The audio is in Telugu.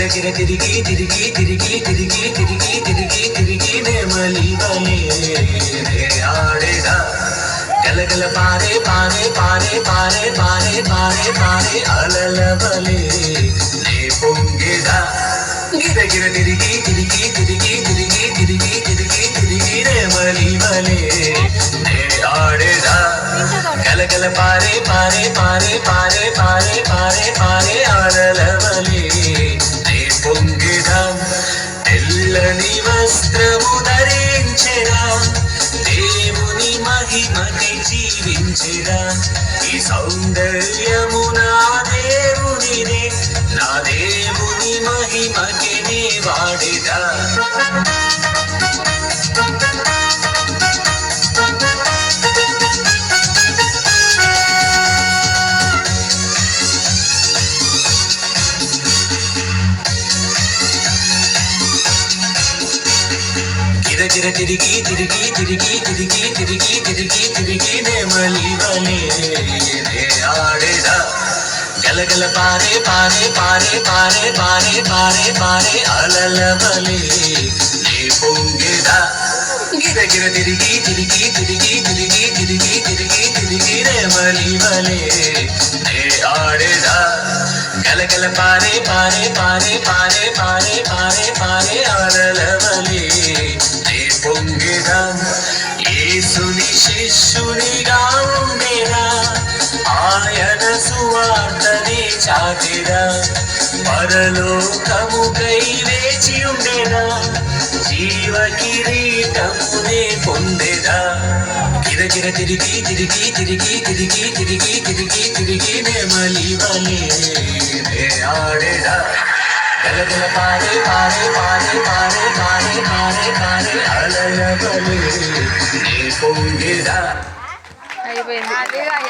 గిర తిరిగి తిరిగి తిరిగి తిరిగి తిరిగి తిరిగి తిరిగి నెమలి వలే ఆడేదా గలగల పారే పారే పారే పారే పారే పారే పారే అలల వలే నే పొంగేదా గిర గిర తిరిగి తిరిగి తిరిగి తిరిగి తిరిగి తిరిగి తిరిగి నెమలి వలే నే ఆడేదా గలగల పారే పారే పారే పారే పారే పారే పారే అలల వలే నే పొంగేదా తెల్లని వస్త్రము ధరించెదా దేవుని మహిమకై జీవించెదా ఈ సౌందర్యము నా దేవునిదే నా దేవుని మహిమకే నే వాడేదా గిర గిర తిరిగి తిరిగి తిరిగి తిరిగి తిరిగి తిరిగి తిరిగి నెమలి వలే నే ఆడేదా గలగల పారే పారే పారే పారే పారే పారే పారే అలల వలే నే పొంగేదా గిర గిర తిరిగి తిరిగి తిరిగి తిరిగి తిరిగి తిరిగి తిరిగి నెమలి వలే నే ఆడేదా గలగల పారే పారే పారే పారే పారే పారే పారే అలల వలే పొంగేదా యేసుని శిష్యునిగా ఉండేదా ఆయన సువార్తనే చాటెదా పరలోకముకై వేచి ఉండేదా జీవ కిరీటమునే పొందేదా గిర గిర తిరిగి తిరిగి తిరిగి తిరిగి తిరిగి తిరిగి తిరిగి నెమలి వలే నే ఆడేదా గలగల పారే పారే పారే పారే పారే పారే పారే అలల వలే నే పొంగేదా అయిపోయింది.